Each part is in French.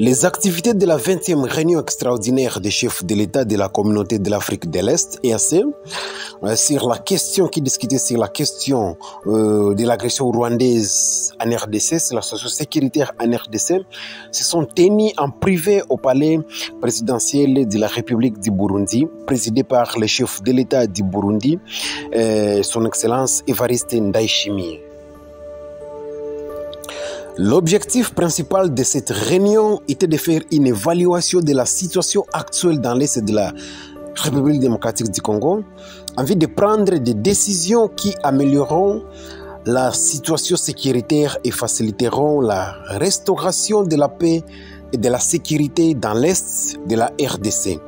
Les activités de la 20e réunion extraordinaire des chefs de l'État de la communauté de l'Afrique de l'Est, EAC, sur la question qui discutait sur la question de l'agression rwandaise en RDC, sur la situation sécuritaire en RDC, se sont tenues en privé au palais présidentiel de la République du Burundi, présidé par le chef de l'État du Burundi, son Excellence Evariste Ndayishimiye. L'objectif principal de cette réunion était de faire une évaluation de la situation actuelle dans l'Est de la République démocratique du Congo, en vue de prendre des décisions qui amélioreront la situation sécuritaire et faciliteront la restauration de la paix et de la sécurité dans l'Est de la RDC.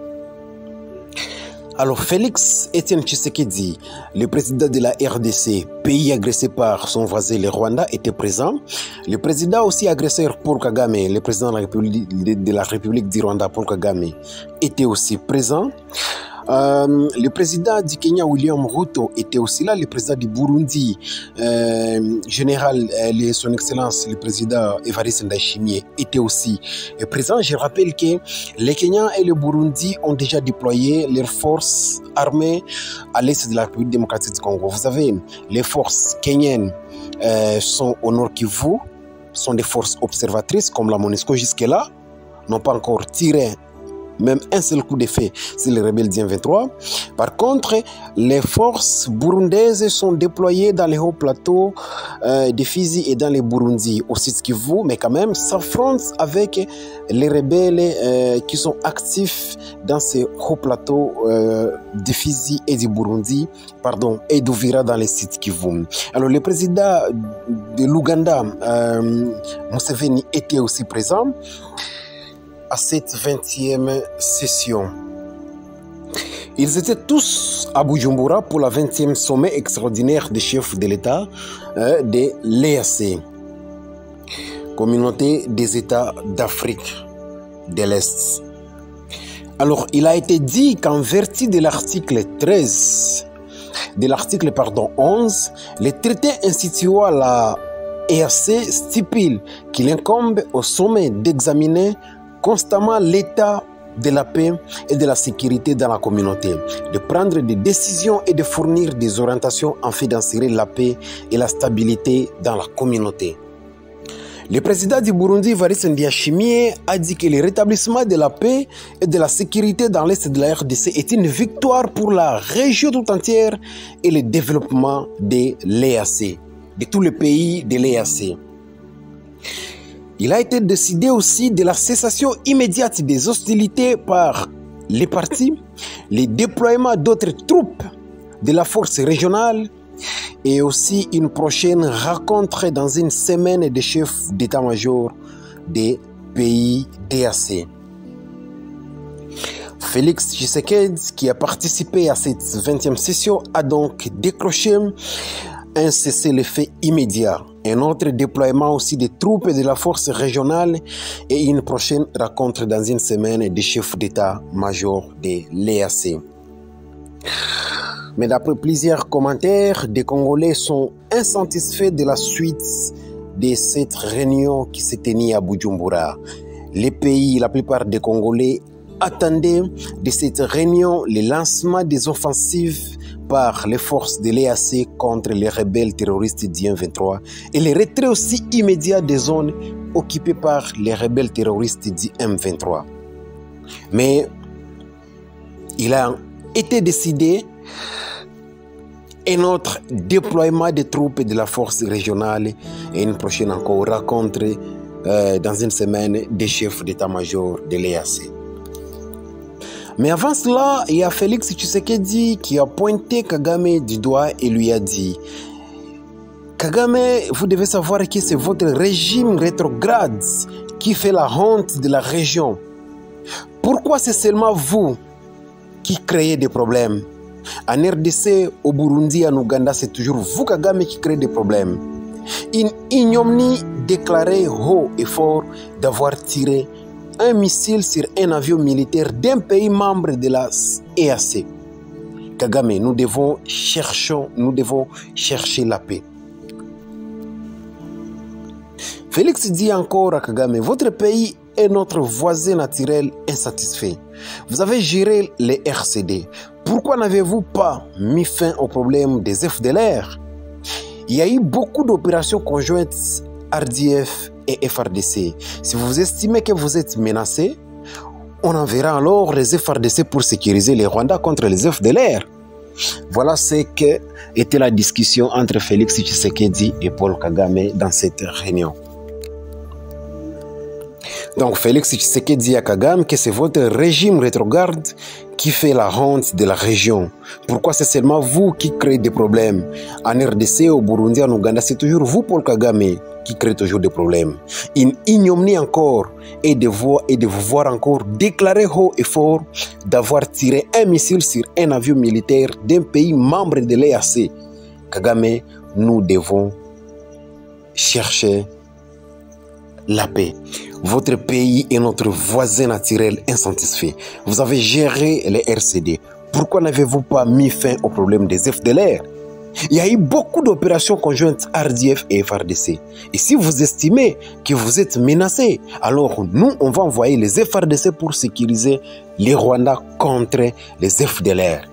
Alors Félix Etienne Tshisekedi, le président de la RDC, pays agressé par son voisin le Rwanda, était présent. Le président aussi agresseur Paul Kagame, le président de la République du Rwanda, Paul Kagame, était aussi présent. Le président du Kenya, William Ruto, était aussi là. Le président du Burundi, général, son excellence, le président Evariste Ndayishimiye, était aussi présent. Je rappelle que les Kenyans et le Burundi ont déjà déployé leurs forces armées à l'est de la République démocratique du Congo. Vous savez, les forces kenyanes sont au Nord Kivu, sont des forces observatrices comme la MONUSCO jusque-là, n'ont pas encore tiré même un seul coup d'effet sur les rebelles du M23. Par contre, les forces burundaises sont déployées dans les hauts plateaux de Fizi et dans les Burundi, au Sud Kivu, mais quand même s'affrontent avec les rebelles qui sont actifs dans ces hauts plateaux de Fizi et du Burundi, pardon, et d'Uvira dans les Sud Kivu. Alors, le président de l'Ouganda, Museveni, était aussi présent à cette 20e session. Ils étaient tous à Bujumbura pour la 20e sommet extraordinaire des chefs de l'État de l'EAC, Communauté des États d'Afrique de l'Est. Alors, il a été dit qu'en vertu de l'article 11, le traité instituant la EAC stipule qu'il incombe au sommet d'examiner constamment l'état de la paix et de la sécurité dans la communauté, de prendre des décisions et de fournir des orientations en vue d'assurer la paix et la stabilité dans la communauté. Le président du Burundi, Evariste Ndayishimiye, a dit que le rétablissement de la paix et de la sécurité dans l'est de la RDC est une victoire pour la région tout entière et le développement de l'EAC, de tous les pays de l'EAC. Il a été décidé aussi de la cessation immédiate des hostilités par les partis, le déploiement d'autres troupes de la force régionale et aussi une prochaine rencontre dans une semaine des chefs d'état-major des pays DAC. Félix Tshisekedi, qui a participé à cette 20e session, a donc décroché un cessez-le-feu immédiat, un autre déploiement aussi des troupes de la force régionale et une prochaine rencontre dans une semaine des chefs d'état-major de l'EAC. Mais d'après plusieurs commentaires, des Congolais sont insatisfaits de la suite de cette réunion qui s'est tenue à Bujumbura. Les pays, la plupart des Congolais attendaient de cette réunion le lancement des offensives par les forces de l'EAC contre les rebelles terroristes du M23 et le retrait aussi immédiat des zones occupées par les rebelles terroristes du M23. Mais il a été décidé un autre déploiement des troupes de la force régionale et une prochaine encore rencontre dans une semaine des chefs d'état-major de l'EAC. Mais avant cela, il y a Félix Tshisekedi qui a pointé Kagame du doigt et lui a dit: Kagame, vous devez savoir que c'est votre régime rétrograde qui fait la honte de la région. Pourquoi c'est seulement vous qui créez des problèmes? En RDC, au Burundi, en Ouganda, c'est toujours vous, Kagame, qui créez des problèmes. Une ignominie déclarée haut et fort d'avoir tiré un missile sur un avion militaire d'un pays membre de la EAC. Kagame, nous devons chercher la paix. Félix dit encore à Kagame, votre pays est notre voisin naturel insatisfait. Vous avez géré les RCD. Pourquoi n'avez-vous pas mis fin au problème des FDLR? Il y a eu beaucoup d'opérations conjointes RDF et FRDC. Si vous estimez que vous êtes menacé, on enverra alors les FRDC pour sécuriser les Rwandais contre les FDLR. Voilà ce que était la discussion entre Félix Tshisekedi et Paul Kagame dans cette réunion. Donc Félix Tshisekedi dit à Kagame que c'est votre régime rétrograde qui fait la honte de la région. Pourquoi c'est seulement vous qui créez des problèmes? En RDC, au Burundi, en Ouganda, c'est toujours vous, Paul Kagame, qui crée toujours des problèmes. Une ignominie encore et de vous voir encore déclarer haut et fort d'avoir tiré un missile sur un avion militaire d'un pays membre de l'EAC. Kagame, nous devons chercher la paix. Votre pays est notre voisin naturel insatisfait. Vous avez géré les RCD. Pourquoi n'avez-vous pas mis fin au problème des FDLR? Il y a eu beaucoup d'opérations conjointes RDF et FRDC. Et si vous estimez que vous êtes menacé, alors nous, on va envoyer les FRDC pour sécuriser les Rwandais contre les FDLR.